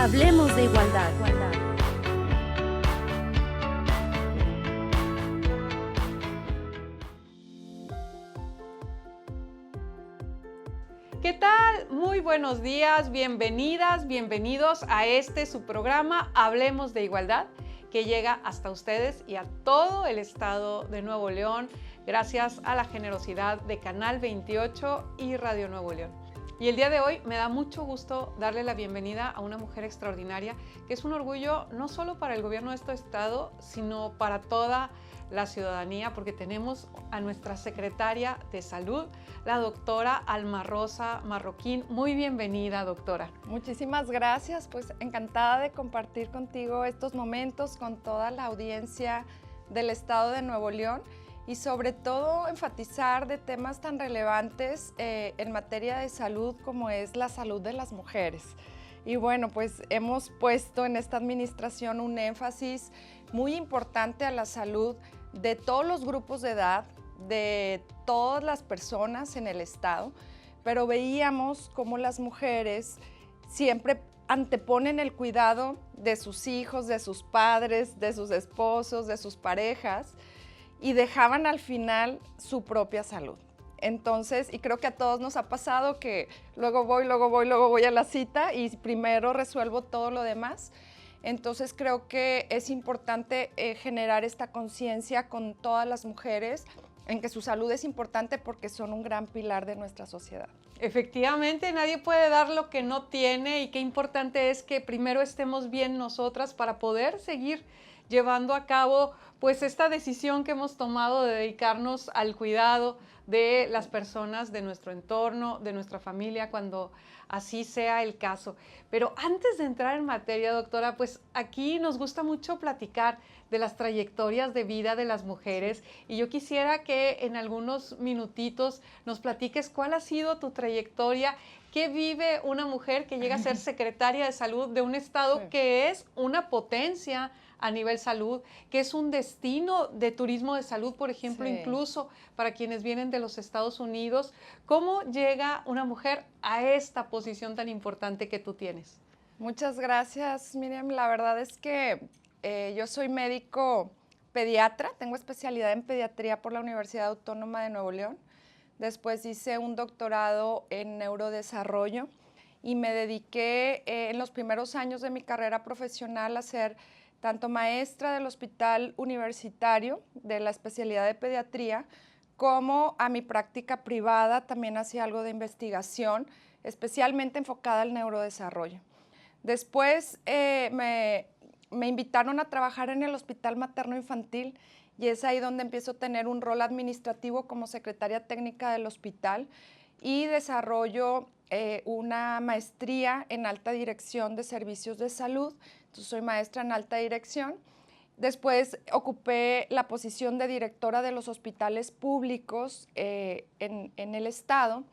Hablemos de igualdad. ¿Qué tal? Muy buenos días, bienvenidas, bienvenidos a su programa Hablemos de Igualdad, que llega hasta ustedes y a todo el estado de Nuevo León, gracias a la generosidad de Canal 28 y Radio Nuevo León. Y el día de hoy me da mucho gusto darle la bienvenida a una mujer extraordinaria, que es un orgullo no solo para el gobierno de este estado, sino para toda la ciudadanía, porque tenemos a nuestra secretaria de Salud, la doctora Alma Rosa Marroquín. Muy bienvenida, doctora. Muchísimas gracias, pues encantada de compartir contigo estos momentos con toda la audiencia del estado de Nuevo León y sobre todo enfatizar de temas tan relevantes en materia de salud como es la salud de las mujeres. Y bueno, pues hemos puesto en esta administración un énfasis muy importante a la salud de todos los grupos de edad, de todas las personas en el estado, pero veíamos cómo las mujeres siempre anteponen el cuidado de sus hijos, de sus padres, de sus esposos, de sus parejas, y dejaban al final su propia salud. Entonces, y creo que a todos nos ha pasado que luego voy a la cita y primero resuelvo todo lo demás. Entonces creo que es importante generar esta conciencia con todas las mujeres en que su salud es importante porque son un gran pilar de nuestra sociedad. Efectivamente, nadie puede dar lo que no tiene y qué importante es que primero estemos bien nosotras para poder seguir llevando a cabo pues esta decisión que hemos tomado de dedicarnos al cuidado de las personas de nuestro entorno, de nuestra familia, cuando así sea el caso. Pero antes de entrar en materia, doctora, pues aquí nos gusta mucho platicar de las trayectorias de vida de las mujeres y yo quisiera que en algunos minutitos nos platiques cuál ha sido tu trayectoria, qué vive una mujer que llega a ser secretaria de salud de un estado que es una potencia a nivel salud, que es un destino de turismo de salud, por ejemplo, incluso para quienes vienen de los Estados Unidos. ¿Cómo llega una mujer a esta posición tan importante que tú tienes? Muchas gracias, Miriam. La verdad es que yo soy médico pediatra, tengo especialidad en pediatría por la Universidad Autónoma de Nuevo León. Después hice un doctorado en neurodesarrollo y me dediqué en los primeros años de mi carrera profesional a ser tanto maestra del hospital universitario de la especialidad de pediatría, como a mi práctica privada también hacía algo de investigación, especialmente enfocada al neurodesarrollo. Después me invitaron a trabajar en el Hospital Materno Infantil y es ahí donde empiezo a tener un rol administrativo como secretaria técnica del hospital y desarrollo una maestría en alta dirección de servicios de salud. Entonces soy maestra en alta dirección. Después ocupé la posición de directora de los hospitales públicos en el estado,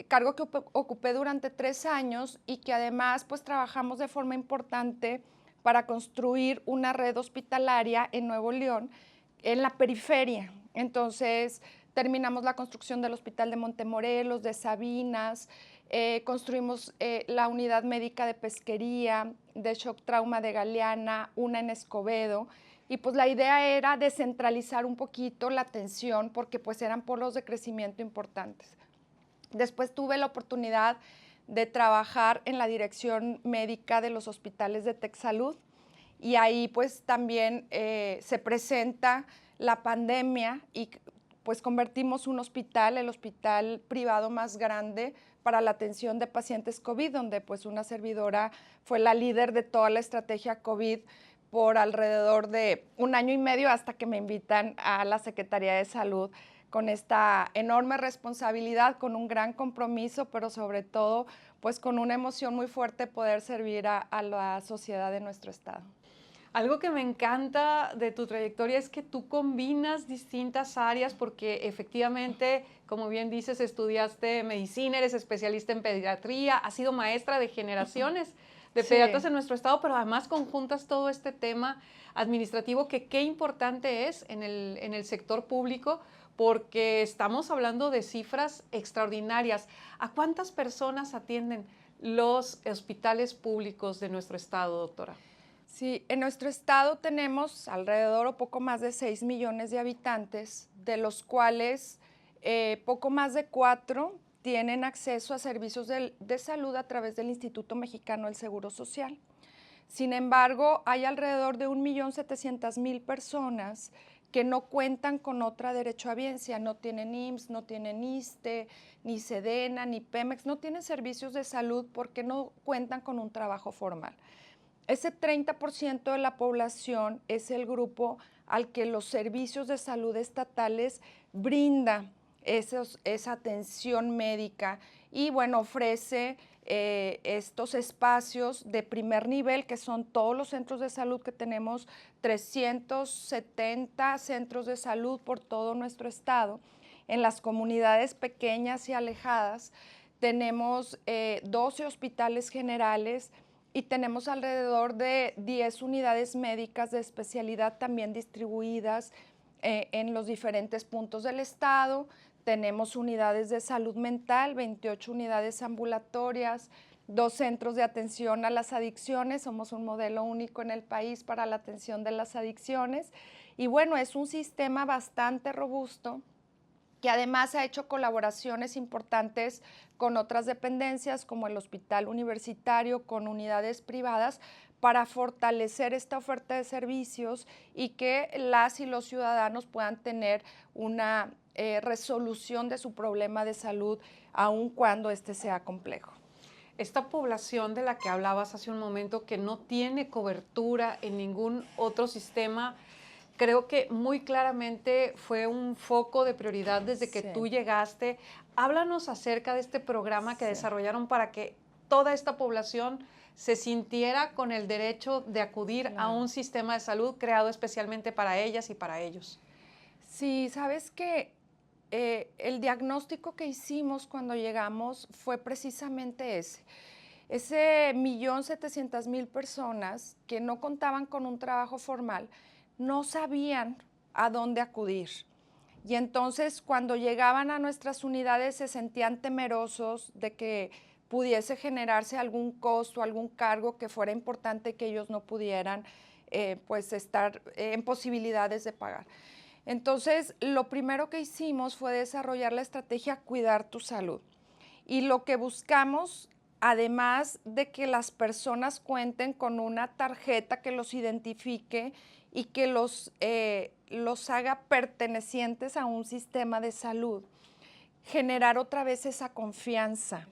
cargo que ocupé durante 3 años y que además pues trabajamos de forma importante para construir una red hospitalaria en Nuevo León, en la periferia. Entonces terminamos la construcción del Hospital de Montemorelos, de Sabinas, construimos la unidad médica de pesquería, de shock trauma de Galeana, una en Escobedo, y pues la idea era descentralizar un poquito la atención porque pues eran polos de crecimiento importantes. Después tuve la oportunidad de trabajar en la dirección médica de los hospitales de TecSalud y ahí pues también se presenta la pandemia y pues convertimos un hospital, el hospital privado más grande para la atención de pacientes COVID, donde pues una servidora fue la líder de toda la estrategia COVID por alrededor de 1 año y medio hasta que me invitan a la Secretaría de Salud con esta enorme responsabilidad, con un gran compromiso, pero sobre todo pues con una emoción muy fuerte poder servir a la sociedad de nuestro estado. Algo que me encanta de tu trayectoria es que tú combinas distintas áreas porque efectivamente, como bien dices, estudiaste medicina, eres especialista en pediatría, has sido maestra de generaciones de pediatras en nuestro estado, pero además conjuntas todo este tema administrativo que qué importante es en el sector público porque estamos hablando de cifras extraordinarias. ¿A cuántas personas atienden los hospitales públicos de nuestro estado, doctora? Sí, en nuestro estado tenemos alrededor o poco más de 6 millones de habitantes, de los cuales poco más de 4 tienen acceso a servicios de salud a través del Instituto Mexicano del Seguro Social. Sin embargo, hay alrededor de 1.700.000 personas que no cuentan con otra derechohabiencia, no tienen IMSS, no tienen ISSSTE, ni SEDENA, ni Pemex, no tienen servicios de salud porque no cuentan con un trabajo formal. Ese 30% de la población es el grupo al que los servicios de salud estatales brinda esa atención médica y, bueno, ofrece estos espacios de primer nivel, que son todos los centros de salud que tenemos, 370 centros de salud por todo nuestro estado. En las comunidades pequeñas y alejadas tenemos 12 hospitales generales y tenemos alrededor de 10 unidades médicas de especialidad también distribuidas en los diferentes puntos del estado. Tenemos unidades de salud mental, 28 unidades ambulatorias, 2 centros de atención a las adicciones. Somos un modelo único en el país para la atención de las adicciones. Y bueno, es un sistema bastante robusto que además ha hecho colaboraciones importantes con otras dependencias como el Hospital Universitario, con unidades privadas, para fortalecer esta oferta de servicios y que las y los ciudadanos puedan tener una resolución de su problema de salud, aun cuando este sea complejo. Esta población de la que hablabas hace un momento, que no tiene cobertura en ningún otro sistema, creo que muy claramente fue un foco de prioridad desde que tú llegaste. Háblanos acerca de este programa que desarrollaron para que toda esta población se sintiera con el derecho de acudir a un sistema de salud creado especialmente para ellas y para ellos. Sí, sabes que el diagnóstico que hicimos cuando llegamos fue precisamente ese 1.700.000 personas que no contaban con un trabajo formal, no sabían a dónde acudir. Y entonces cuando llegaban a nuestras unidades se sentían temerosos de que pudiese generarse algún costo, algún cargo que fuera importante que ellos no pudieran pues estar en posibilidades de pagar. Entonces, lo primero que hicimos fue desarrollar la estrategia Cuidar tu Salud. Y lo que buscamos, además de que las personas cuenten con una tarjeta que los identifique y que los haga pertenecientes a un sistema de salud, generar otra vez esa confianza,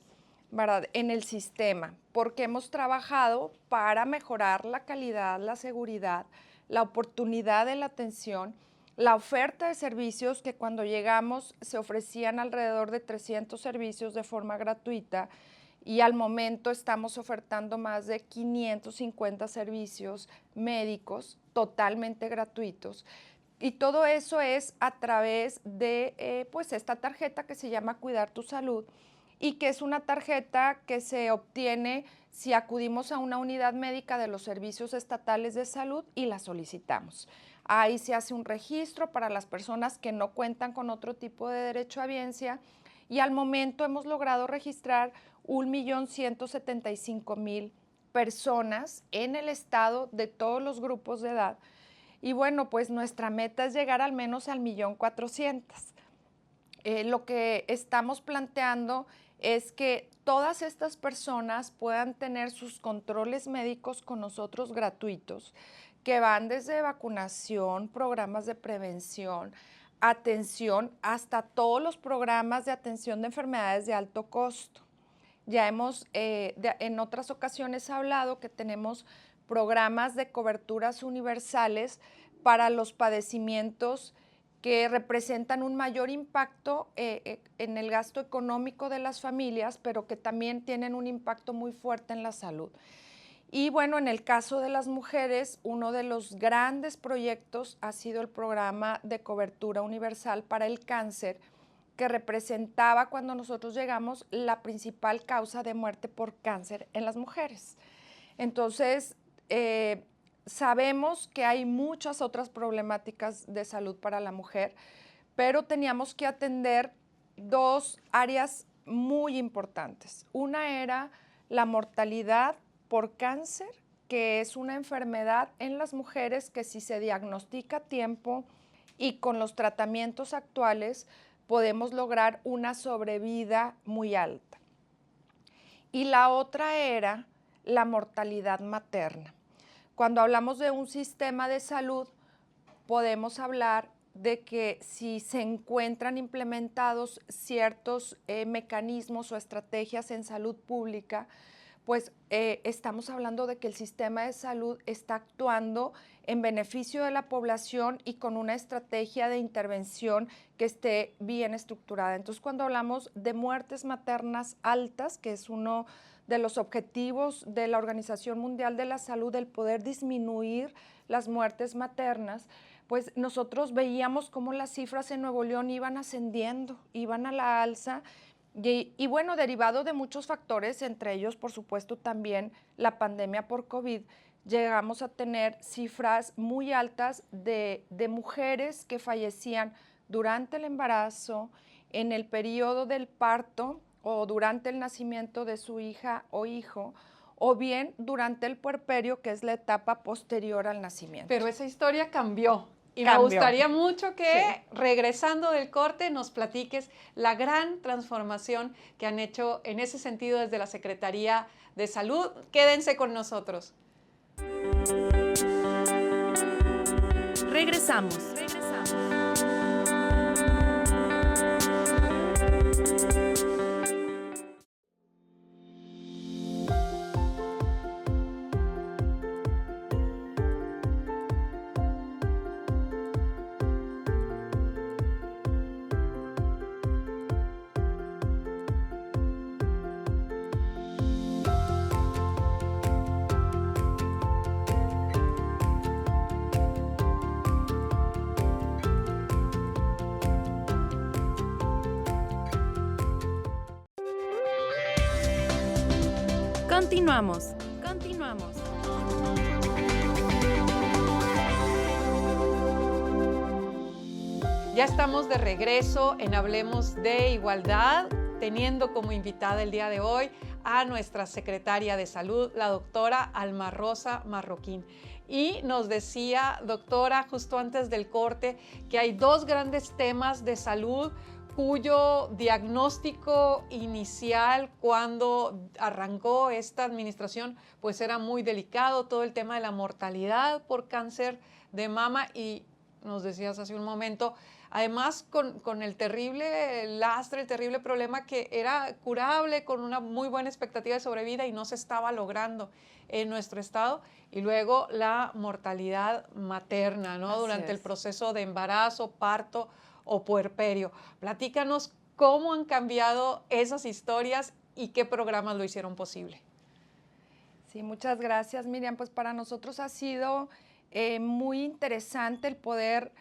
¿verdad?, en el sistema, porque hemos trabajado para mejorar la calidad, la seguridad, la oportunidad de la atención, la oferta de servicios, que cuando llegamos se ofrecían alrededor de 300 servicios de forma gratuita y al momento estamos ofertando más de 550 servicios médicos totalmente gratuitos. Y todo eso es a través de pues esta tarjeta que se llama Cuidar tu Salud y que es una tarjeta que se obtiene si acudimos a una unidad médica de los servicios estatales de salud y la solicitamos. Ahí se hace un registro para las personas que no cuentan con otro tipo de derechohabiencia y al momento hemos logrado registrar 1.175.000 personas en el estado de todos los grupos de edad. Y bueno, pues nuestra meta es llegar al menos al 1.400.000. Lo que estamos planteando es que todas estas personas puedan tener sus controles médicos con nosotros gratuitos, que van desde vacunación, programas de prevención, atención, hasta todos los programas de atención de enfermedades de alto costo. Ya hemos en otras ocasiones hablado que tenemos programas de coberturas universales para los padecimientos que representan un mayor impacto en el gasto económico de las familias, pero que también tienen un impacto muy fuerte en la salud. Y bueno, en el caso de las mujeres, uno de los grandes proyectos ha sido el programa de cobertura universal para el cáncer, que representaba cuando nosotros llegamos la principal causa de muerte por cáncer en las mujeres. Entonces, sabemos que hay muchas otras problemáticas de salud para la mujer, pero teníamos que atender 2 áreas muy importantes. Una era la mortalidad por cáncer, que es una enfermedad en las mujeres que si se diagnostica a tiempo y con los tratamientos actuales podemos lograr una sobrevida muy alta. Y la otra era la mortalidad materna. Cuando hablamos de un sistema de salud, podemos hablar de que si se encuentran implementados ciertos mecanismos o estrategias en salud pública, pues estamos hablando de que el sistema de salud está actuando en beneficio de la población y con una estrategia de intervención que esté bien estructurada. Entonces, cuando hablamos de muertes maternas altas, que es uno de los objetivos de la Organización Mundial de la Salud, el poder disminuir las muertes maternas, pues nosotros veíamos cómo las cifras en Nuevo León iban ascendiendo, iban a la alza, y bueno, derivado de muchos factores, entre ellos, por supuesto, también la pandemia por COVID, llegamos a tener cifras muy altas de mujeres que fallecían durante el embarazo, en el periodo del parto o durante el nacimiento de su hija o hijo, o bien durante el puerperio, que es la etapa posterior al nacimiento. Pero esa historia cambió. Y Cambió. me gustaría mucho que, regresando del corte, nos platiques la gran transformación que han hecho en ese sentido desde la Secretaría de Salud. Quédense con nosotros. Regresamos. Continuamos. Ya estamos de regreso en Hablemos de Igualdad, teniendo como invitada el día de hoy a nuestra secretaria de Salud, la doctora Alma Rosa Marroquín. Y nos decía, doctora, justo antes del corte, que hay dos grandes temas de salud cuyo diagnóstico inicial cuando arrancó esta administración pues era muy delicado, todo el tema de la mortalidad por cáncer de mama, y nos decías hace un momento, además con el terrible lastre, el terrible problema que era curable con una muy buena expectativa de sobrevida y no se estaba logrando en nuestro estado, y luego la mortalidad materna, ¿no? Durante el proceso de embarazo, parto o puerperio. Platícanos cómo han cambiado esas historias y qué programas lo hicieron posible. Sí, muchas gracias, Miriam. Pues para nosotros ha sido muy interesante el poder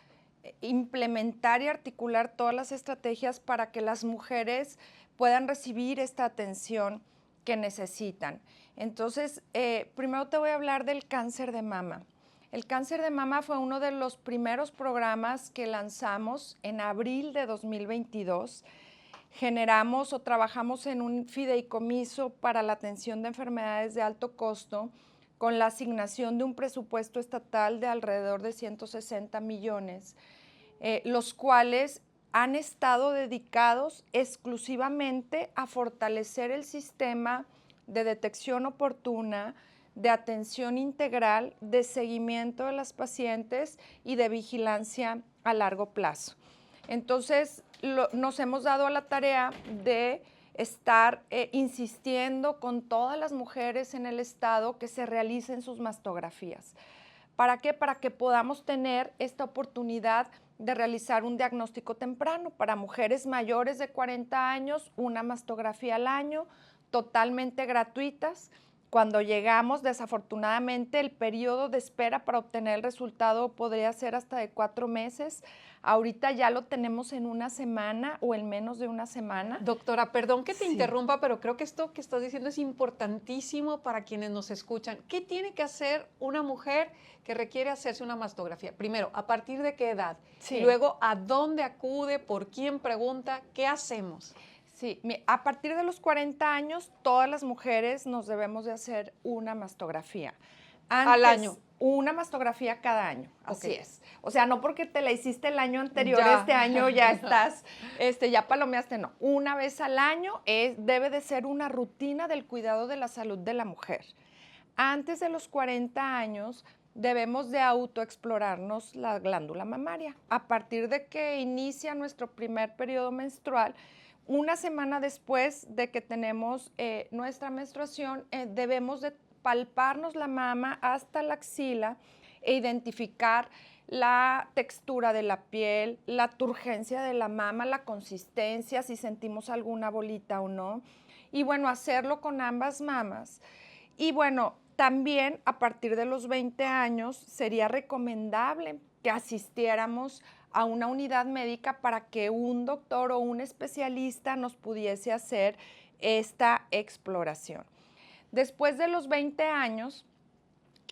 implementar y articular todas las estrategias para que las mujeres puedan recibir esta atención que necesitan. Entonces, primero te voy a hablar del cáncer de mama. El cáncer de mama fue uno de los primeros programas que lanzamos en abril de 2022. Generamos o trabajamos en un fideicomiso para la atención de enfermedades de alto costo con la asignación de un presupuesto estatal de alrededor de 160 millones, los cuales han estado dedicados exclusivamente a fortalecer el sistema de detección oportuna, de atención integral, de seguimiento de las pacientes y de vigilancia a largo plazo. Entonces, nos hemos dado a la tarea de estar insistiendo con todas las mujeres en el estado que se realicen sus mastografías. ¿Para qué? Para que podamos tener esta oportunidad de realizar un diagnóstico temprano. Para mujeres mayores de 40 años, una mastografía al año, totalmente gratuitas. Cuando llegamos, desafortunadamente, el periodo de espera para obtener el resultado podría ser hasta de 4 meses. Ahorita ya lo tenemos en una semana o en menos de una semana. Doctora, perdón que te interrumpa, pero creo que esto que estás diciendo es importantísimo para quienes nos escuchan. ¿Qué tiene que hacer una mujer que requiere hacerse una mastografía? Primero, ¿a partir de qué edad? Y luego, ¿a dónde acude? ¿Por quién pregunta? ¿Qué hacemos? Sí, a partir de los 40 años, todas las mujeres nos debemos de hacer una mastografía. Al año. Una mastografía cada año, así Ok. es. O sea, no porque te la hiciste el año anterior, Ya. este año ya estás, ya palomeaste, no. Una vez al año debe de ser una rutina del cuidado de la salud de la mujer. Antes de los 40 años, debemos de autoexplorarnos la glándula mamaria. A partir de que inicia nuestro primer periodo menstrual, una semana después de que tenemos nuestra menstruación, debemos de palparnos la mama hasta la axila e identificar la textura de la piel, la turgencia de la mama, la consistencia, si sentimos alguna bolita o no. Y bueno, hacerlo con ambas mamas. Y bueno, también a partir de los 20 años sería recomendable que asistiéramos a una unidad médica para que un doctor o un especialista nos pudiese hacer esta exploración. Después de los 20 años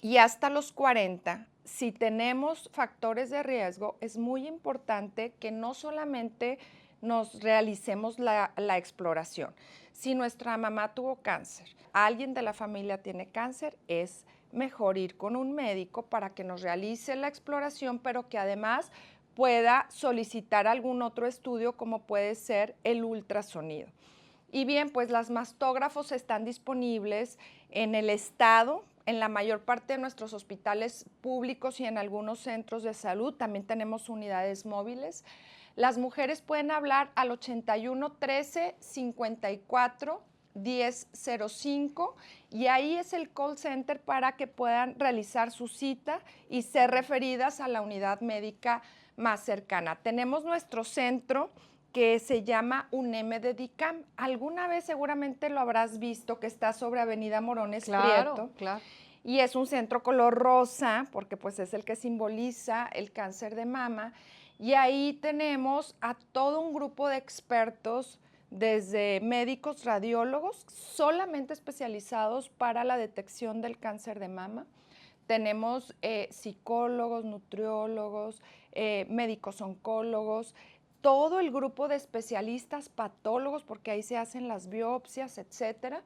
y hasta los 40, si tenemos factores de riesgo, es muy importante que no solamente nos realicemos la exploración. Si nuestra mamá tuvo cáncer, alguien de la familia tiene cáncer, es mejor ir con un médico para que nos realice la exploración, pero que además pueda solicitar algún otro estudio como puede ser el ultrasonido. Y bien, pues las mastógrafos están disponibles en el estado, en la mayor parte de nuestros hospitales públicos y en algunos centros de salud. También tenemos unidades móviles. Las mujeres pueden hablar al 81 13 54 1005 y ahí es el call center para que puedan realizar su cita y ser referidas a la unidad médica más cercana. Tenemos nuestro centro que se llama UNEM de DICAM. Alguna vez seguramente lo habrás visto, que está sobre Avenida Morones Prieto. Claro. Y es un centro color rosa, porque pues es el que simboliza el cáncer de mama. Y ahí tenemos a todo un grupo de expertos, desde médicos radiólogos, solamente especializados para la detección del cáncer de mama. Tenemos psicólogos, nutriólogos, médicos oncólogos, todo el grupo de especialistas patólogos, porque ahí se hacen las biopsias, etcétera.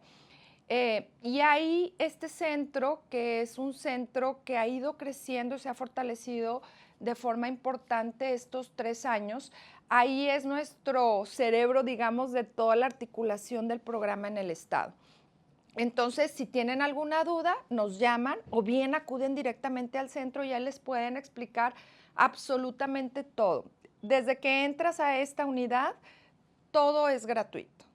Y ahí este centro, que es un centro que ha ido creciendo, se ha fortalecido de forma importante estos 3 años, ahí es nuestro cerebro, digamos, de toda la articulación del programa en el estado. Entonces, si tienen alguna duda, nos llaman o bien acuden directamente al centro y ya les pueden explicar absolutamente todo. Desde que entras a esta unidad, todo es gratuito.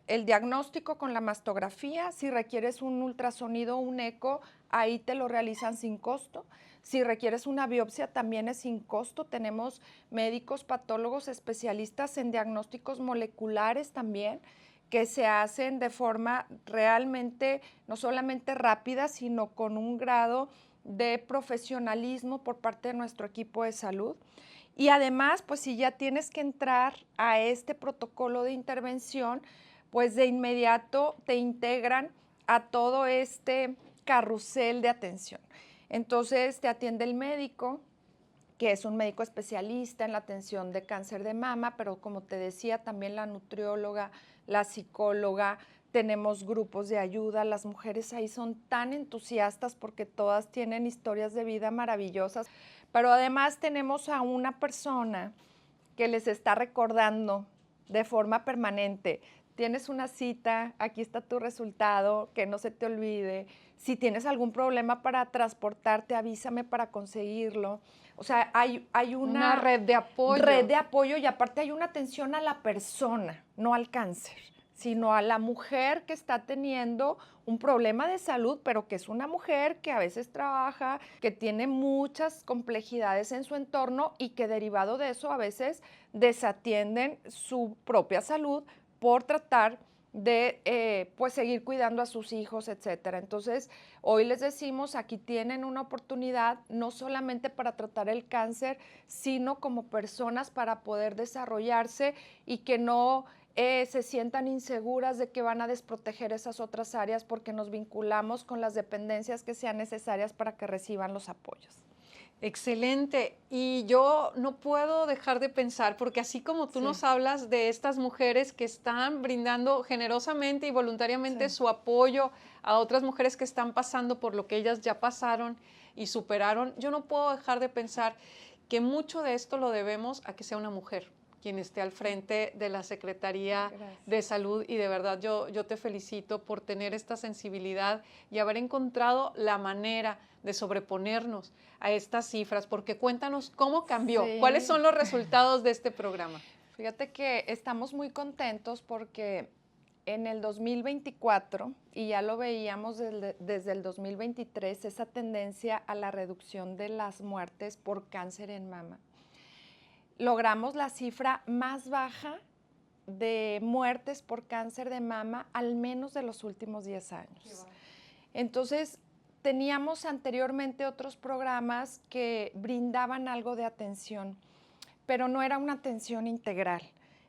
El diagnóstico con la mastografía, si requieres un ultrasonido o un eco, ahí te lo realizan sin costo. Si requieres una biopsia, también es sin costo. Tenemos médicos, patólogos, especialistas en diagnósticos moleculares también, que se hacen de forma realmente no solamente rápida, sino con un grado de profesionalismo por parte de nuestro equipo de salud. Y además, pues si ya tienes que entrar a este protocolo de intervención, pues de inmediato te integran a todo este carrusel de atención. Entonces te atiende el médico, que es un médico especialista en la atención de cáncer de mama, pero como te decía, también la nutrióloga, la psicóloga, tenemos grupos de ayuda. Las mujeres ahí son tan entusiastas porque todas tienen historias de vida maravillosas. Pero además tenemos a una persona que les está recordando de forma permanente. Tienes una cita, aquí está tu resultado, que no se te olvide. Si tienes algún problema para transportarte, avísame para conseguirlo. O sea, hay Una red de apoyo. Red de apoyo y aparte hay una atención a la persona, no al cáncer, sino a la mujer que está teniendo un problema de salud, pero que es una mujer que a veces trabaja, que tiene muchas complejidades en su entorno y que derivado de eso a veces desatienden su propia salud por tratar de pues seguir cuidando a sus hijos, etcétera. Entonces, hoy les decimos, aquí tienen una oportunidad no solamente para tratar el cáncer, sino como personas para poder desarrollarse y que no se sientan inseguras de que van a desproteger esas otras áreas porque nos vinculamos con las dependencias que sean necesarias para que reciban los apoyos. Excelente. Y yo no puedo dejar de pensar, porque así como tú nos hablas de estas mujeres que están brindando generosamente y voluntariamente su apoyo a otras mujeres que están pasando por lo que ellas ya pasaron y superaron, yo no puedo dejar de pensar que mucho de esto lo debemos a que sea una mujer quien esté al frente de la Secretaría de Salud, y de verdad yo te felicito por tener esta sensibilidad y haber encontrado la manera de sobreponernos a estas cifras, porque cuéntanos cómo cambió, cuáles son los resultados de este programa. Fíjate que estamos muy contentos porque en el 2024, y ya lo veíamos desde el 2023, esa tendencia a la reducción de las muertes por cáncer en mama. Logramos la cifra más baja de muertes por cáncer de mama, al menos de los últimos 10 años. Entonces, teníamos anteriormente otros programas que brindaban algo de atención, pero no era una atención integral.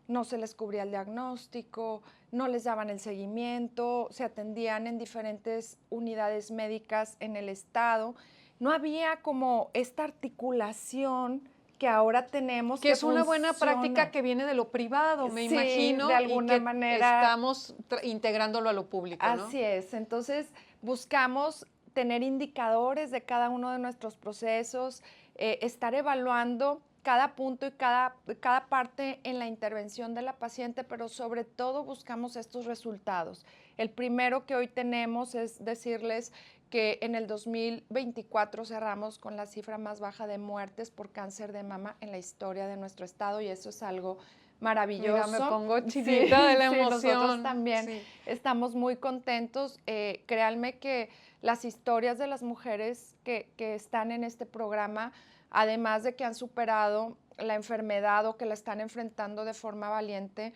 No se les cubría el diagnóstico, no les daban el seguimiento, se atendían en diferentes unidades médicas en el estado. No había como esta articulación que ahora tenemos. Que es una buena práctica que viene de lo privado, me imagino, de alguna y que manera estamos integrándolo a lo público, ¿no? Así es. Entonces, buscamos tener indicadores de cada uno de nuestros procesos, estar evaluando cada punto y cada parte en la intervención de la paciente, pero sobre todo buscamos estos resultados. El primero que hoy tenemos es decirles que en el 2024 cerramos con la cifra más baja de muertes por cáncer de mama en la historia de nuestro estado, y eso es algo maravilloso. Mira, me pongo chinita de la emoción. Nosotros también estamos muy contentos. Créanme que las historias de las mujeres que están en este programa, además de que han superado la enfermedad o que la están enfrentando de forma valiente,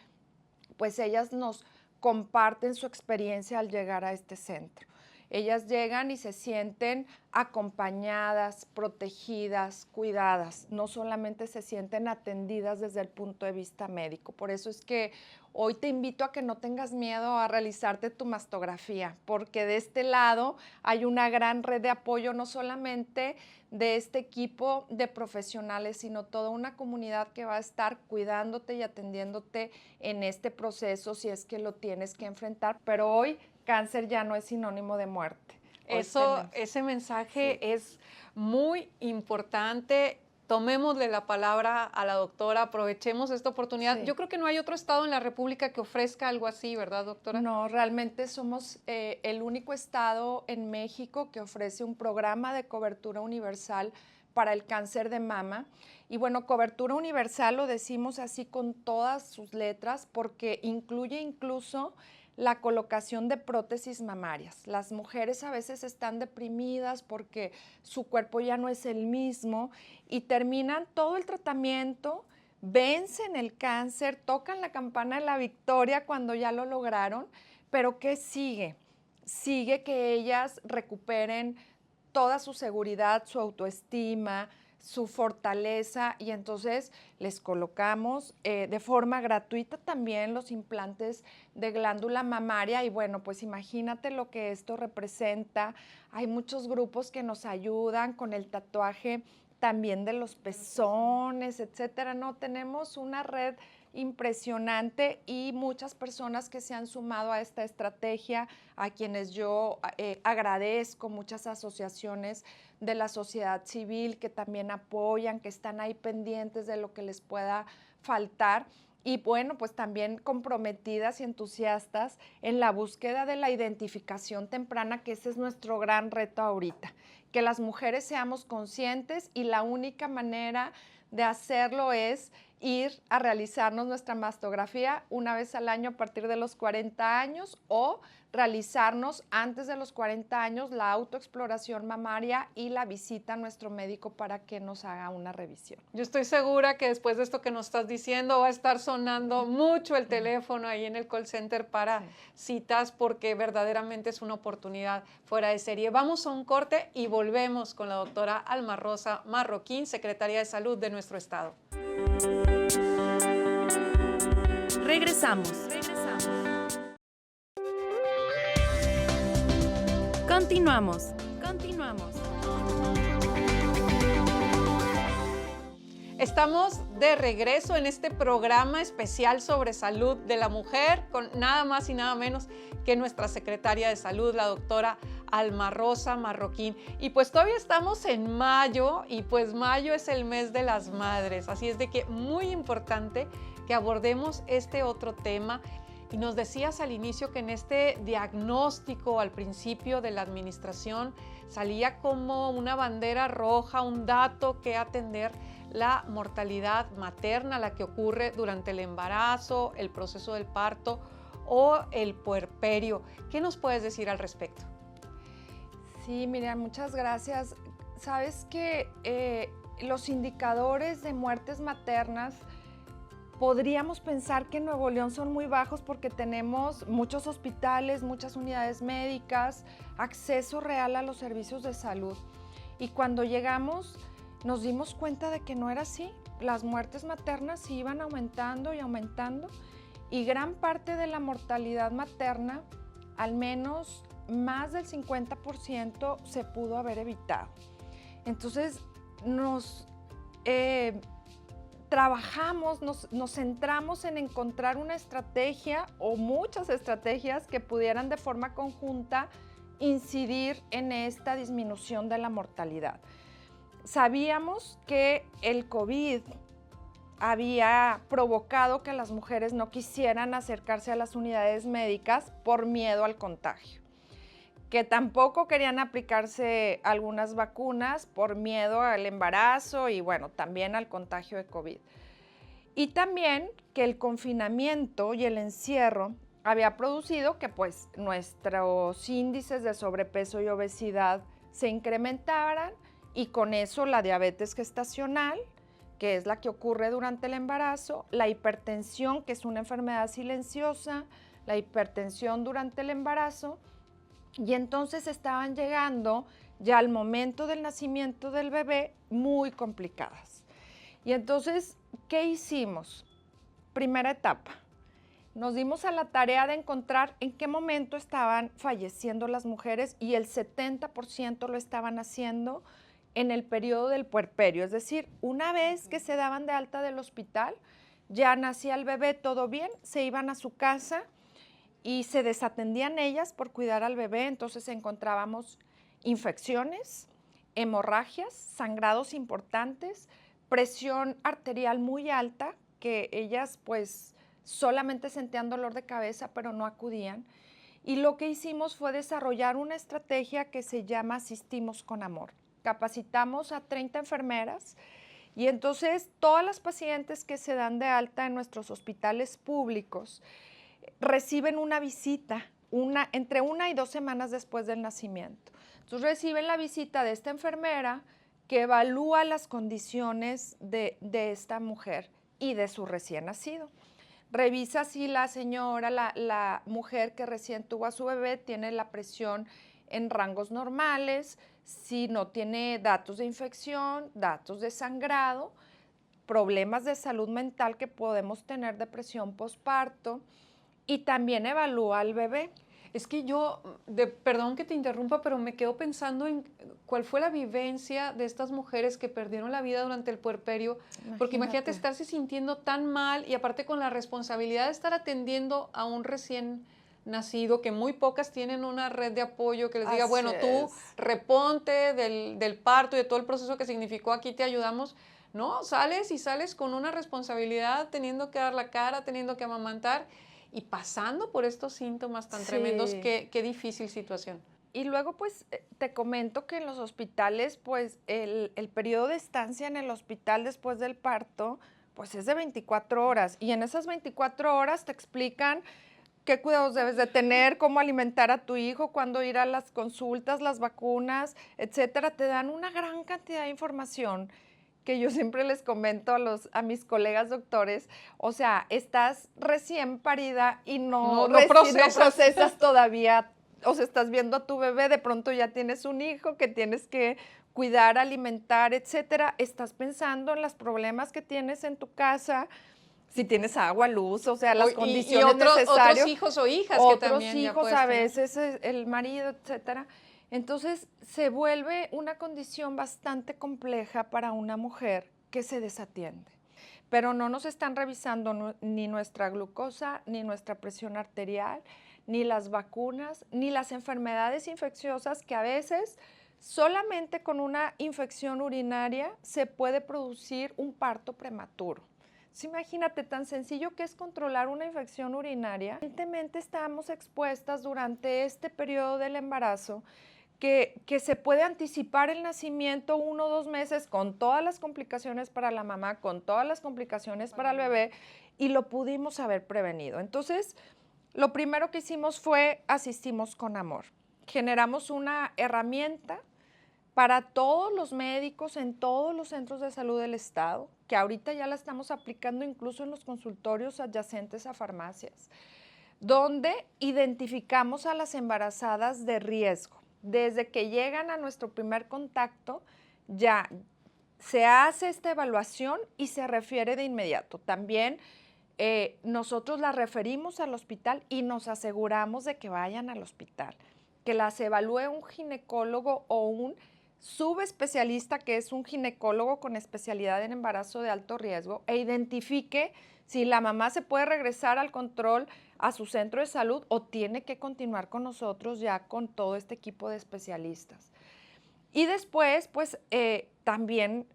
pues ellas nos comparten su experiencia al llegar a este centro. Ellas llegan y se sienten acompañadas, protegidas, cuidadas, no solamente se sienten atendidas desde el punto de vista médico. Por eso es que hoy te invito a que no tengas miedo a realizarte tu mastografía, porque de este lado hay una gran red de apoyo, no solamente de este equipo de profesionales, sino toda una comunidad que va a estar cuidándote y atendiéndote en este proceso si es que lo tienes que enfrentar. Pero hoy cáncer ya no es sinónimo de muerte. Ese mensaje es muy importante. Tomémosle la palabra a la doctora, aprovechemos esta oportunidad. Yo creo que no hay otro estado en la República que ofrezca algo así, ¿verdad, doctora? No, realmente somos el único estado en México que ofrece un programa de cobertura universal para el cáncer de mama. Y bueno, cobertura universal lo decimos así con todas sus letras porque incluye incluso la colocación de prótesis mamarias. Las mujeres a veces están deprimidas porque su cuerpo ya no es el mismo y terminan todo el tratamiento, vencen el cáncer, tocan la campana de la victoria cuando ya lo lograron, pero ¿qué sigue? Sigue que ellas recuperen toda su seguridad, su autoestima, su fortaleza, y entonces les colocamos de forma gratuita también los implantes de glándula mamaria. Y bueno, pues imagínate lo que esto representa. Hay muchos grupos que nos ayudan con el tatuaje también de los pezones, etcétera. No, tenemos una red impresionante y muchas personas que se han sumado a esta estrategia, a quienes yo agradezco, muchas asociaciones de la sociedad civil que también apoyan, que están ahí pendientes de lo que les pueda faltar. Y bueno, pues también comprometidas y entusiastas en la búsqueda de la identificación temprana, que ese es nuestro gran reto ahorita, que las mujeres seamos conscientes, y la única manera de hacerlo es ir a realizarnos nuestra mastografía una vez al año a partir de los 40 años o realizarnos antes de los 40 años la autoexploración mamaria y la visita a nuestro médico para que nos haga una revisión. Yo estoy segura que después de esto que nos estás diciendo va a estar sonando mucho el teléfono ahí en el call center para citas, porque verdaderamente es una oportunidad fuera de serie. Vamos a un corte y volvemos con la doctora Alma Rosa Marroquín, secretaria de Salud de nuestro estado. Regresamos. Continuamos. Estamos de regreso en este programa especial sobre salud de la mujer con nada más y nada menos que nuestra secretaria de salud, la doctora Alma Rosa Marroquín. Y pues todavía estamos en mayo y pues mayo es el mes de las madres, así es de que muy importante que abordemos este otro tema. Y nos decías al inicio que en este diagnóstico al principio de la administración salía como una bandera roja, un dato que atender, la mortalidad materna, la que ocurre durante el embarazo, el proceso del parto o el puerperio. ¿Qué nos puedes decir al respecto? Sí, Miriam, muchas gracias. Sabes que los indicadores de muertes maternas podríamos pensar que en Nuevo León son muy bajos porque tenemos muchos hospitales, muchas unidades médicas, acceso real a los servicios de salud. Y cuando llegamos nos dimos cuenta de que no era así. Las muertes maternas iban aumentando y aumentando y gran parte de la mortalidad materna, al menos más del 50%, se pudo haber evitado. Entonces nos trabajamos, nos centramos en encontrar una estrategia o muchas estrategias que pudieran de forma conjunta incidir en esta disminución de la mortalidad. Sabíamos que el COVID había provocado que las mujeres no quisieran acercarse a las unidades médicas por miedo al contagio, que tampoco querían aplicarse algunas vacunas por miedo al embarazo y bueno, también al contagio de COVID. Y también que el confinamiento y el encierro había producido que pues nuestros índices de sobrepeso y obesidad se incrementaran y con eso la diabetes gestacional, que es la que ocurre durante el embarazo, la hipertensión, que es una enfermedad silenciosa, la hipertensión durante el embarazo. Y entonces estaban llegando ya al momento del nacimiento del bebé muy complicadas. Y entonces, ¿qué hicimos? Primera etapa, nos dimos a la tarea de encontrar en qué momento estaban falleciendo las mujeres y el 70% lo estaban haciendo en el periodo del puerperio, es decir, una vez que se daban de alta del hospital, ya nacía el bebé, todo bien, se iban a su casa y se desatendían ellas por cuidar al bebé, entonces encontrábamos infecciones, hemorragias, sangrados importantes, presión arterial muy alta, que ellas pues solamente sentían dolor de cabeza, pero no acudían. Y lo que hicimos fue desarrollar una estrategia que se llama Asistimos con Amor. Capacitamos a 30 enfermeras y entonces todas las pacientes que se dan de alta en nuestros hospitales públicos reciben una visita entre 1 y 2 semanas después del nacimiento. Entonces reciben la visita de esta enfermera que evalúa las condiciones de esta mujer y de su recién nacido. Revisa si la señora, la mujer que recién tuvo a su bebé, tiene la presión en rangos normales, si no tiene datos de infección, datos de sangrado, problemas de salud mental que podemos tener, depresión posparto, y también evalúa al bebé. Es que yo, perdón que te interrumpa, pero me quedo pensando en cuál fue la vivencia de estas mujeres que perdieron la vida durante el puerperio, porque imagínate estarse sintiendo tan mal y aparte con la responsabilidad de estar atendiendo a un recién nacido, que muy pocas tienen una red de apoyo que les diga, bueno, tú reponte del parto y de todo el proceso que significó, aquí te ayudamos. No, sales con una responsabilidad, teniendo que dar la cara, teniendo que amamantar y pasando por estos síntomas tan tremendos, qué difícil situación. Y luego, pues, te comento que en los hospitales, pues, el periodo de estancia en el hospital después del parto, pues, es de 24 horas. Y en esas 24 horas te explican qué cuidados debes de tener, cómo alimentar a tu hijo, cuándo ir a las consultas, las vacunas, etcétera. Te dan una gran cantidad de información que yo siempre les comento a mis colegas doctores. O sea, estás recién parida y no procesas todavía. O sea, estás viendo a tu bebé, de pronto ya tienes un hijo que tienes que cuidar, alimentar, etcétera. Estás pensando en los problemas que tienes en tu casa, si tienes agua, luz, o sea, las condiciones necesarias. Otros hijos o hijas que también ya otros hijos, a veces el marido, etcétera. Entonces, se vuelve una condición bastante compleja para una mujer que se desatiende. Pero no nos están revisando ni nuestra glucosa, ni nuestra presión arterial, ni las vacunas, ni las enfermedades infecciosas que a veces solamente con una infección urinaria se puede producir un parto prematuro. Entonces, imagínate tan sencillo que es controlar una infección urinaria. Evidentemente estamos expuestas durante este periodo del embarazo que se puede anticipar el nacimiento 1 o 2 meses con todas las complicaciones para la mamá, con todas las complicaciones para el bebé, y lo pudimos haber prevenido. Entonces, lo primero que hicimos fue asistimos con amor. Generamos una herramienta para todos los médicos en todos los centros de salud del estado, que ahorita ya la estamos aplicando incluso en los consultorios adyacentes a farmacias, donde identificamos a las embarazadas de riesgo. Desde que llegan a nuestro primer contacto, ya se hace esta evaluación y se refiere de inmediato. También nosotros las referimos al hospital y nos aseguramos de que vayan al hospital, que las evalúe un ginecólogo o un subespecialista, que es un ginecólogo con especialidad en embarazo de alto riesgo, e identifique si la mamá se puede regresar al control a su centro de salud o tiene que continuar con nosotros ya con todo este equipo de especialistas. Y después, pues, también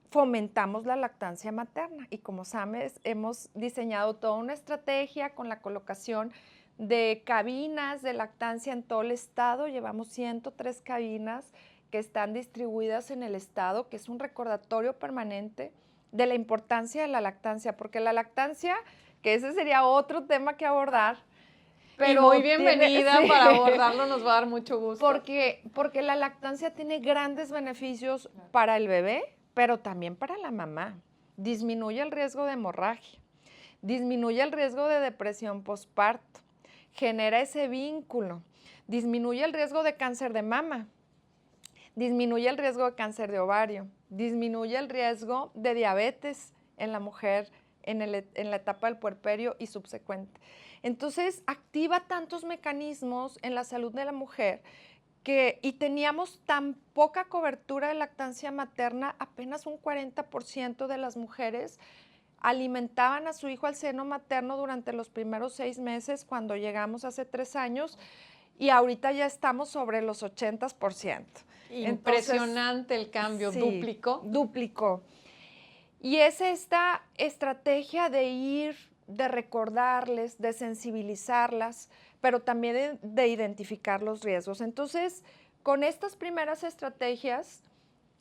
fomentamos la lactancia materna y como sabes, hemos diseñado toda una estrategia con la colocación de cabinas de lactancia en todo el estado. Llevamos 103 cabinas que están distribuidas en el estado, que es un recordatorio permanente de la importancia de la lactancia, porque la lactancia, que ese sería otro tema que abordar, pero muy bienvenida, sí, para abordarlo, nos va a dar mucho gusto. Porque la lactancia tiene grandes beneficios para el bebé, pero también para la mamá. Disminuye el riesgo de hemorragia, disminuye el riesgo de depresión postparto, genera ese vínculo, disminuye el riesgo de cáncer de mama, disminuye el riesgo de cáncer de ovario, disminuye el riesgo de diabetes en la mujer en la etapa del puerperio y subsecuente. Entonces, activa tantos mecanismos en la salud de la mujer y teníamos tan poca cobertura de lactancia materna, apenas un 40% de las mujeres alimentaban a su hijo al seno materno durante los primeros 6 meses cuando llegamos hace 3 años y ahorita ya estamos sobre los 80%. Impresionante. Entonces, el cambio, sí, duplicó. Y es esta estrategia de recordarles, de sensibilizarlas, pero también de identificar los riesgos. Entonces, con estas primeras estrategias,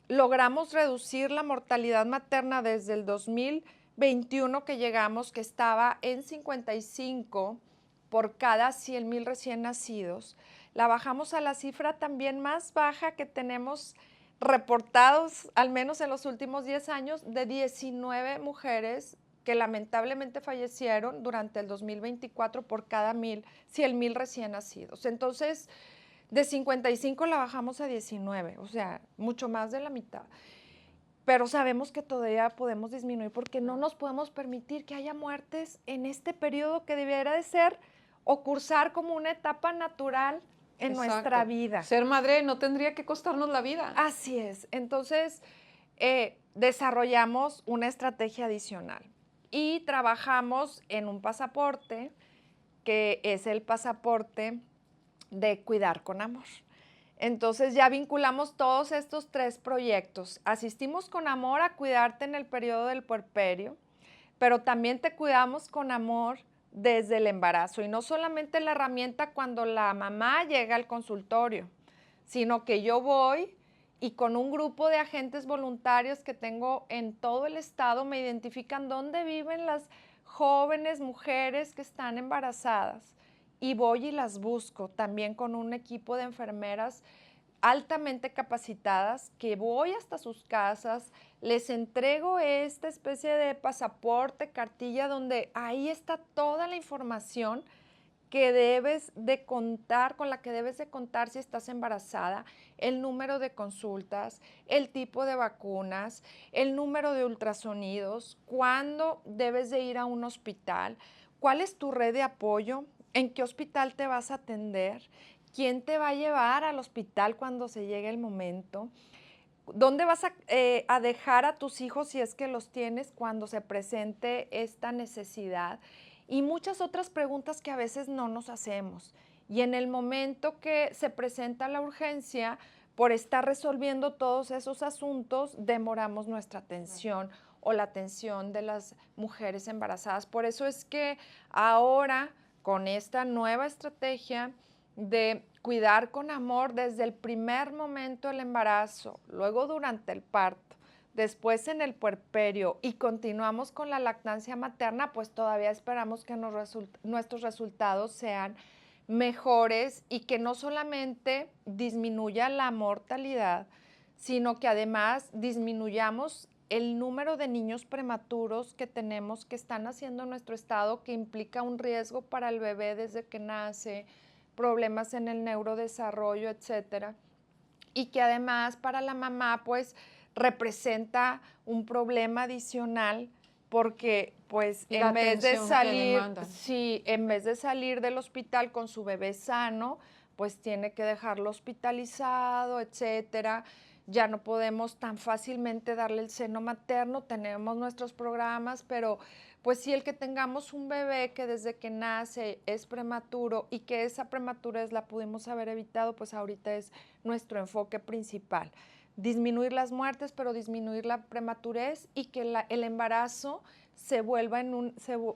logramos reducir la mortalidad materna desde el 2021 que llegamos, que estaba en 55 por cada 100,000 recién nacidos. La bajamos a la cifra también más baja que tenemos reportados, al menos en los últimos 10 años, de 19 mujeres que lamentablemente fallecieron durante el 2024 por cada 100,000 recién nacidos. Entonces, de 55 la bajamos a 19, o sea, mucho más de la mitad. Pero sabemos que todavía podemos disminuir porque no nos podemos permitir que haya muertes en este periodo que debiera de ser o cursar como una etapa natural en nuestra vida. Ser madre no tendría que costarnos la vida. Así es. Entonces, desarrollamos una estrategia adicional y trabajamos en un pasaporte que es el pasaporte de Cuidar con Amor. Entonces, ya vinculamos todos estos 3 proyectos. Asistimos con amor a cuidarte en el periodo del puerperio, pero también te cuidamos con amor desde el embarazo y no solamente la herramienta cuando la mamá llega al consultorio, sino que yo voy y con un grupo de agentes voluntarios que tengo en todo el estado me identifican dónde viven las jóvenes mujeres que están embarazadas y voy y las busco también con un equipo de enfermeras altamente capacitadas que voy hasta sus casas, les entrego esta especie de pasaporte, cartilla, donde ahí está toda la información que debes de contar, con la que debes de contar si estás embarazada, el número de consultas, el tipo de vacunas, el número de ultrasonidos, cuándo debes de ir a un hospital, cuál es tu red de apoyo, en qué hospital te vas a atender, quién te va a llevar al hospital cuando se llegue el momento, ¿Dónde vas a dejar a tus hijos si es que los tienes cuando se presente esta necesidad? Y muchas otras preguntas que a veces no nos hacemos. Y en el momento que se presenta la urgencia, por estar resolviendo todos esos asuntos, demoramos nuestra atención o la atención de las mujeres embarazadas. Por eso es que ahora, con esta nueva estrategia de cuidar con amor desde el primer momento del embarazo, luego durante el parto, después en el puerperio y continuamos con la lactancia materna, pues todavía esperamos que nuestros resultados sean mejores y que no solamente disminuya la mortalidad, sino que además disminuyamos el número de niños prematuros que tenemos que están naciendo en nuestro estado, que implica un riesgo para el bebé desde que nace, problemas en el neurodesarrollo, etcétera, y que además para la mamá pues representa un problema adicional porque pues en vez de salir del hospital con su bebé sano, pues tiene que dejarlo hospitalizado, etcétera. Ya no podemos tan fácilmente darle el seno materno, tenemos nuestros programas, pero pues sí, el que tengamos un bebé que desde que nace es prematuro y que esa prematurez la pudimos haber evitado, pues ahorita es nuestro enfoque principal. Disminuir las muertes, pero disminuir la prematurez y que el embarazo se vuelva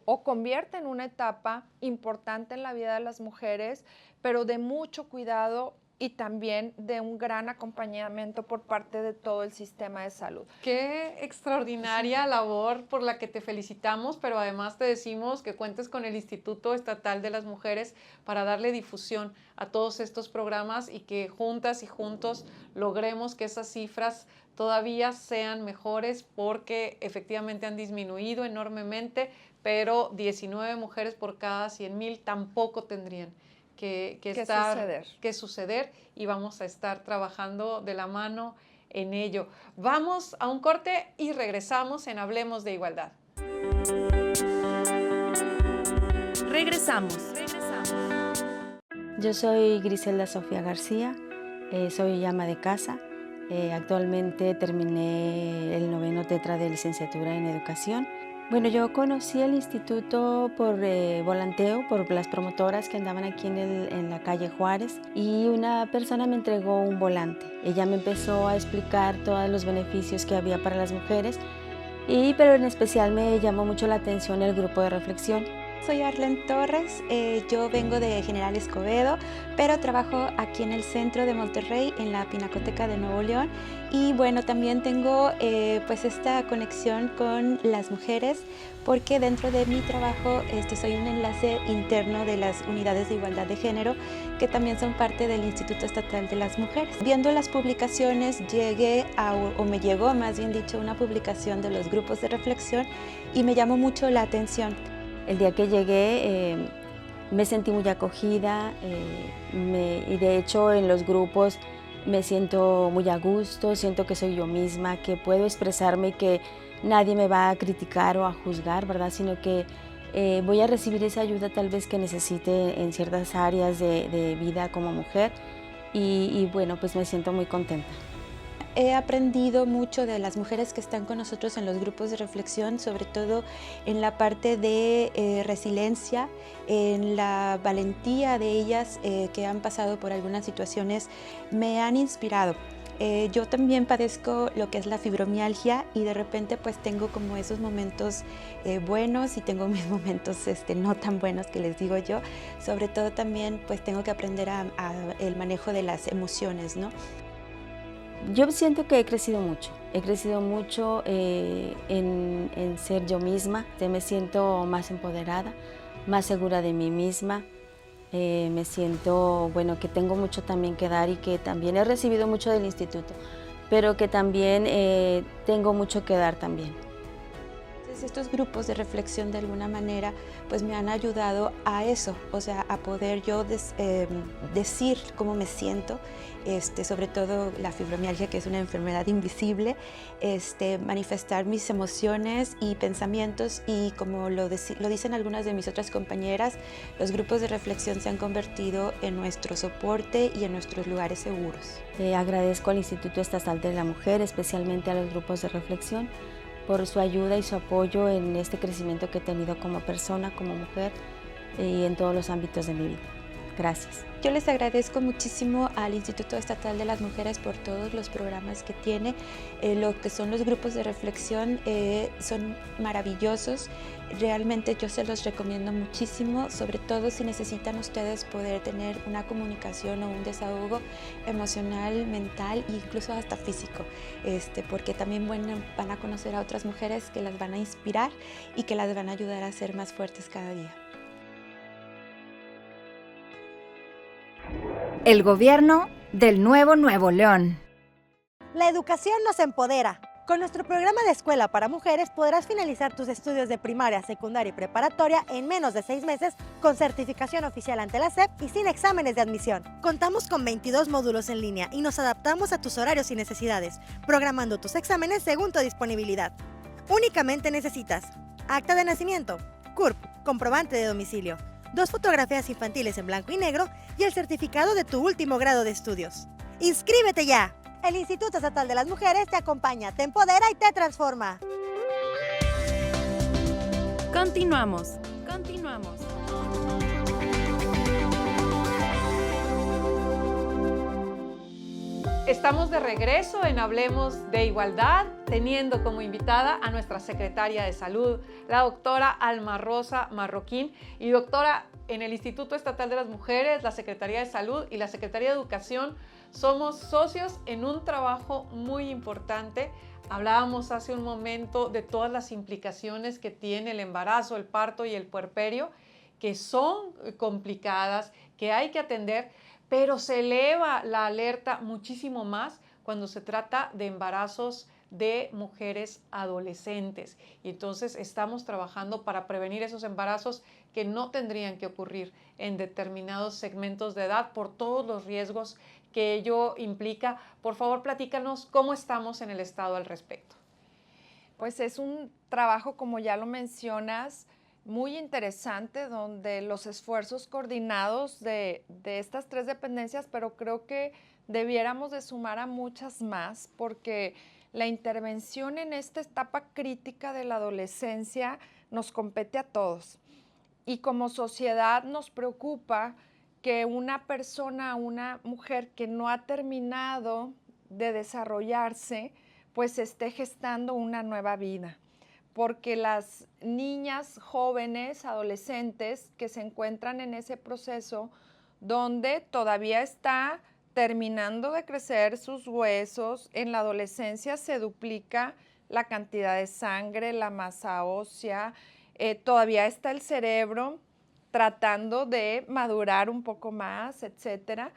o convierta en una etapa importante en la vida de las mujeres, pero de mucho cuidado y también de un gran acompañamiento por parte de todo el sistema de salud. Qué extraordinaria labor por la que te felicitamos, pero además te decimos que cuentes con el Instituto Estatal de las Mujeres para darle difusión a todos estos programas y que juntas y juntos logremos que esas cifras todavía sean mejores, porque efectivamente han disminuido enormemente, pero 19 mujeres por cada 100,000 tampoco tendrían que suceder, y vamos a estar trabajando de la mano en ello. Vamos a un corte y regresamos en Hablemos de Igualdad. Regresamos. Yo soy Griselda Sofía García, soy ama de casa. Actualmente terminé el 9º tetra de licenciatura en educación. Bueno, yo conocí el instituto por volanteo, por las promotoras que andaban aquí en la calle Juárez, y una persona me entregó un volante. Ella me empezó a explicar todos los beneficios que había para las mujeres, pero en especial me llamó mucho la atención el grupo de reflexión. Soy Arlen Torres, yo vengo de General Escobedo, pero trabajo aquí en el centro de Monterrey, en la Pinacoteca de Nuevo León. Y bueno, también tengo pues esta conexión con las mujeres, porque dentro de mi trabajo soy un enlace interno de las unidades de igualdad de género, que también son parte del Instituto Estatal de las Mujeres. Viendo las publicaciones, me llegó más bien dicho, una publicación de los grupos de reflexión y me llamó mucho la atención. El día que llegué me sentí muy acogida y de hecho en los grupos me siento muy a gusto, siento que soy yo misma, que puedo expresarme y que nadie me va a criticar o a juzgar, ¿verdad? Sino que voy a recibir esa ayuda tal vez que necesite en ciertas áreas de vida como mujer y bueno, pues me siento muy contenta. He aprendido mucho de las mujeres que están con nosotros en los grupos de reflexión, sobre todo en la parte de resiliencia, en la valentía de ellas que han pasado por algunas situaciones, me han inspirado. Yo también padezco lo que es la fibromialgia y de repente pues tengo como esos momentos buenos y tengo mis momentos no tan buenos que les digo yo. Sobre todo también pues tengo que aprender el manejo de las emociones, ¿no? Yo siento que he crecido mucho en ser yo misma, me siento más empoderada, más segura de mí misma, me siento, bueno, que tengo mucho también que dar y que también he recibido mucho del instituto, pero que también tengo mucho que dar también. Entonces estos grupos de reflexión de alguna manera pues me han ayudado a eso, o sea, a poder yo decir cómo me siento, sobre todo la fibromialgia, que es una enfermedad invisible, manifestar mis emociones y pensamientos, y como lo dicen algunas de mis otras compañeras, los grupos de reflexión se han convertido en nuestro soporte y en nuestros lugares seguros. Agradezco al Instituto Estatal de la Mujer, especialmente a los grupos de reflexión, por su ayuda y su apoyo en este crecimiento que he tenido como persona, como mujer y en todos los ámbitos de mi vida. Gracias. Yo les agradezco muchísimo al Instituto Estatal de las Mujeres por todos los programas que tiene. Lo que son los grupos de reflexión son maravillosos. Realmente yo se los recomiendo muchísimo, sobre todo si necesitan ustedes poder tener una comunicación o un desahogo emocional, mental e incluso hasta físico, porque también van a conocer a otras mujeres que las van a inspirar y que las van a ayudar a ser más fuertes cada día. El gobierno del Nuevo Nuevo León. La educación nos empodera. Con nuestro programa de escuela para mujeres podrás finalizar tus estudios de primaria, secundaria y preparatoria en menos de 6 meses con certificación oficial ante la SEP y sin exámenes de admisión. Contamos con 22 módulos en línea y nos adaptamos a tus horarios y necesidades, programando tus exámenes según tu disponibilidad. Únicamente necesitas acta de nacimiento, CURP, comprobante de domicilio, 2 fotografías infantiles en blanco y negro y el certificado de tu último grado de estudios. ¡Inscríbete ya! El Instituto Estatal de las Mujeres te acompaña, te empodera y te transforma. Continuamos. Estamos de regreso en Hablemos de Igualdad, teniendo como invitada a nuestra secretaria de Salud, la doctora Alma Rosa Marroquín. Y doctora, en el Instituto Estatal de las Mujeres, la Secretaría de Salud y la Secretaría de Educación somos socios en un trabajo muy importante. Hablábamos hace un momento de todas las implicaciones que tiene el embarazo, el parto y el puerperio, que son complicadas, que hay que atender, pero se eleva la alerta muchísimo más cuando se trata de embarazos de mujeres adolescentes. Y entonces estamos trabajando para prevenir esos embarazos que no tendrían que ocurrir en determinados segmentos de edad por todos los riesgos que ello implica. Por favor, platícanos cómo estamos en el estado al respecto. Pues es un trabajo, como ya lo mencionas, muy interesante, donde los esfuerzos coordinados de estas 3 dependencias, pero creo que debiéramos de sumar a muchas más, porque la intervención en esta etapa crítica de la adolescencia nos compete a todos. Y como sociedad nos preocupa que una persona, una mujer que no ha terminado de desarrollarse, pues esté gestando una nueva vida. Porque las niñas jóvenes, adolescentes que se encuentran en ese proceso donde todavía está terminando de crecer sus huesos, en la adolescencia se duplica la cantidad de sangre, la masa ósea, todavía está el cerebro tratando de madurar un poco más, etcétera.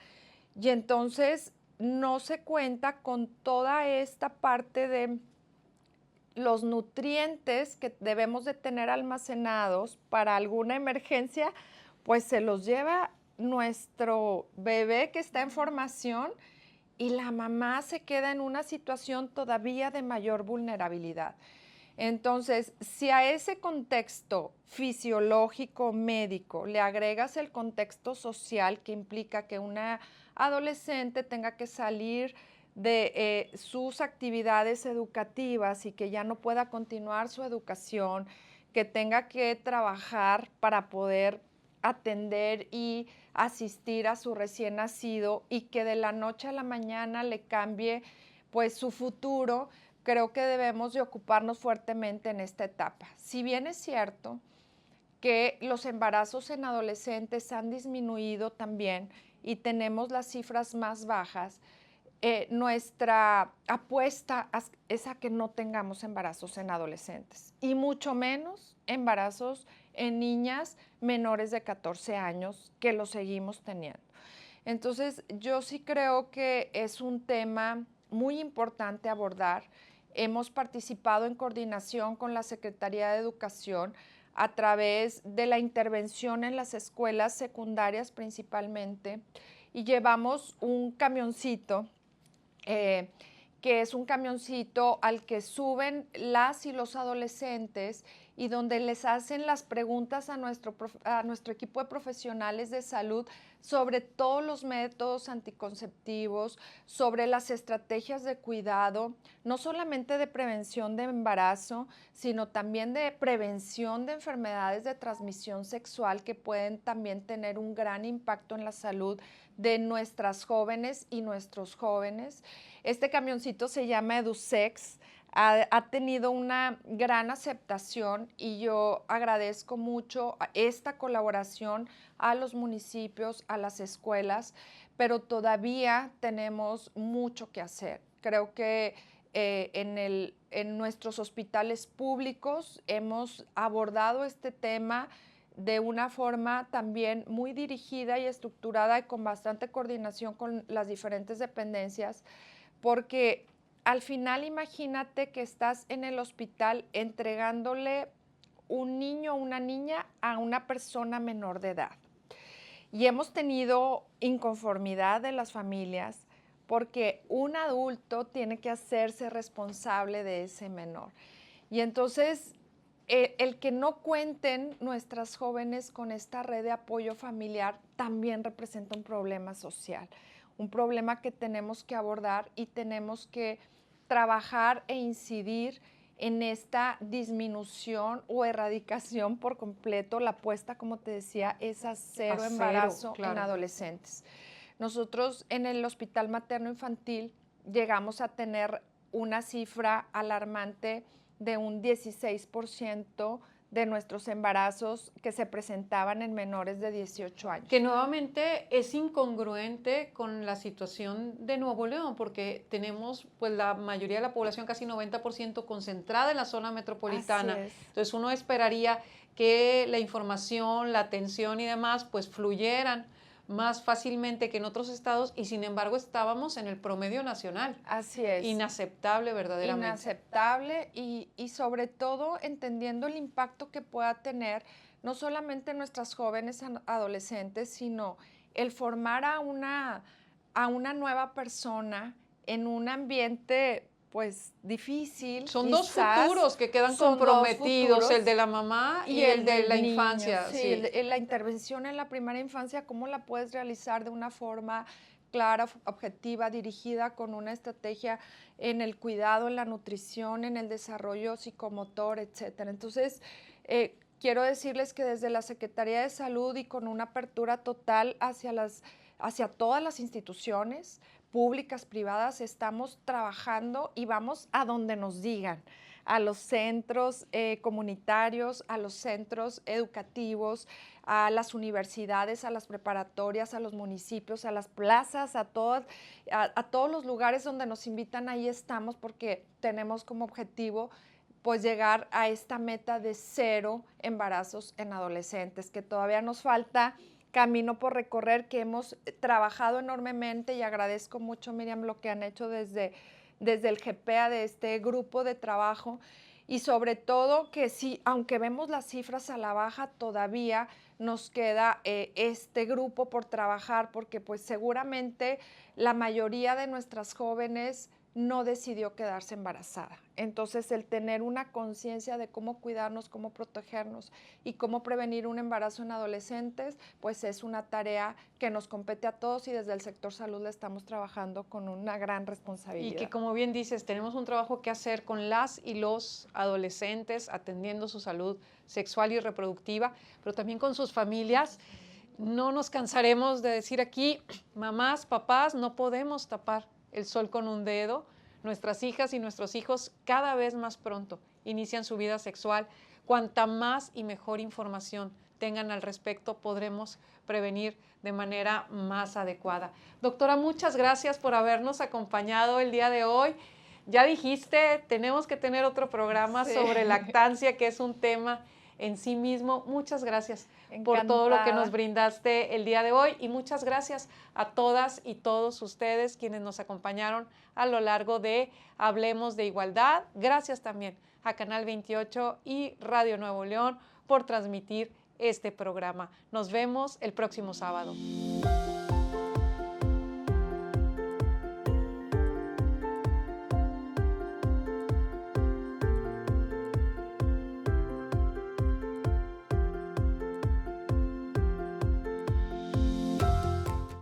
Y entonces no se cuenta con toda esta parte de los nutrientes que debemos de tener almacenados para alguna emergencia, pues se los lleva nuestro bebé que está en formación y la mamá se queda en una situación todavía de mayor vulnerabilidad. Entonces, si a ese contexto fisiológico, médico, le agregas el contexto social que implica que una adolescente tenga que salir de sus actividades educativas y que ya no pueda continuar su educación, que tenga que trabajar para poder atender y asistir a su recién nacido y que de la noche a la mañana le cambie pues su futuro, creo que debemos de ocuparnos fuertemente en esta etapa. Si bien es cierto que los embarazos en adolescentes han disminuido también y tenemos las cifras más bajas, nuestra apuesta es a que no tengamos embarazos en adolescentes y mucho menos embarazos en niñas menores de 14 años, que lo seguimos teniendo. Entonces, yo sí creo que es un tema muy importante abordar. hemos participado en coordinación con la Secretaría de Educación a través de la intervención en las escuelas secundarias principalmente, y llevamos un camioncito, que es un camioncito al que suben las y los adolescentes y donde les hacen las preguntas a nuestro equipo de profesionales de salud sobre todos los métodos anticonceptivos, sobre las estrategias de cuidado, no solamente de prevención de embarazo, sino también de prevención de enfermedades de transmisión sexual que pueden también tener un gran impacto en la salud de nuestras jóvenes y nuestros jóvenes. Este camioncito se llama EduSex. Ha tenido una gran aceptación y yo agradezco mucho esta colaboración a los municipios, a las escuelas, pero todavía tenemos mucho que hacer. Creo que en nuestros hospitales públicos hemos abordado este tema de una forma también muy dirigida y estructurada y con bastante coordinación con las diferentes dependencias, porque al final imagínate que estás en el hospital entregándole un niño o una niña a una persona menor de edad. Y hemos tenido inconformidad de las familias porque un adulto tiene que hacerse responsable de ese menor. Y entonces el que no cuenten nuestras jóvenes con esta red de apoyo familiar también representa un problema social, un problema que tenemos que abordar y tenemos que trabajar e incidir en esta disminución o erradicación por completo. La apuesta, como te decía, es a cero embarazo en adolescentes. Nosotros en el Hospital Materno Infantil llegamos a tener una cifra alarmante de un 16% de nuestros embarazos que se presentaban en menores de 18 años. Que nuevamente es incongruente con la situación de Nuevo León, porque tenemos pues la mayoría de la población, casi 90% concentrada en la zona metropolitana. Así es. Entonces uno esperaría que la información, la atención y demás pues fluyeran más fácilmente que en otros estados, y sin embargo estábamos en el promedio nacional. Así es. Inaceptable verdaderamente. Inaceptable y sobre todo entendiendo el impacto que pueda tener no solamente en nuestras jóvenes adolescentes, sino el formar a una nueva persona en un ambiente pues difícil. Son dos futuros que quedan comprometidos, el de la mamá y el de la infancia. Sí, Sí. la intervención en la primera infancia, ¿cómo la puedes realizar de una forma clara, objetiva, dirigida con una estrategia en el cuidado, en la nutrición, en el desarrollo psicomotor, etcétera? Entonces, quiero decirles que desde la Secretaría de Salud y con una apertura total hacia todas las instituciones públicas, privadas, estamos trabajando y vamos a donde nos digan, a los centros comunitarios, a los centros educativos, a las universidades, a las preparatorias, a los municipios, a las plazas, a todos los lugares donde nos invitan. Ahí estamos porque tenemos como objetivo pues llegar a esta meta de 0 embarazos en adolescentes, que todavía nos falta camino por recorrer, que hemos trabajado enormemente, y agradezco mucho, Miriam, lo que han hecho desde el GPA, de este grupo de trabajo, y sobre todo que sí, aunque vemos las cifras a la baja, todavía nos queda este grupo por trabajar, porque pues seguramente la mayoría de nuestras jóvenes no decidió quedarse embarazada. Entonces, el tener una conciencia de cómo cuidarnos, cómo protegernos y cómo prevenir un embarazo en adolescentes, pues es una tarea que nos compete a todos, y desde el sector salud le estamos trabajando con una gran responsabilidad. Y que, como bien dices, tenemos un trabajo que hacer con las y los adolescentes, atendiendo su salud sexual y reproductiva, pero también con sus familias. No nos cansaremos de decir aquí, mamás, papás, no podemos tapar el sol con un dedo. Nuestras hijas y nuestros hijos cada vez más pronto inician su vida sexual. Cuanta más y mejor información tengan al respecto, podremos prevenir de manera más adecuada. Doctora, muchas gracias por habernos acompañado el día de hoy. Ya dijiste, tenemos que tener otro programa sobre lactancia, que es un tema en sí mismo. Muchas gracias por todo lo que nos brindaste el día de hoy y muchas gracias a todas y todos ustedes quienes nos acompañaron a lo largo de Hablemos de Igualdad. Gracias también a Canal 28 y Radio Nuevo León por transmitir este programa. Nos vemos el próximo sábado.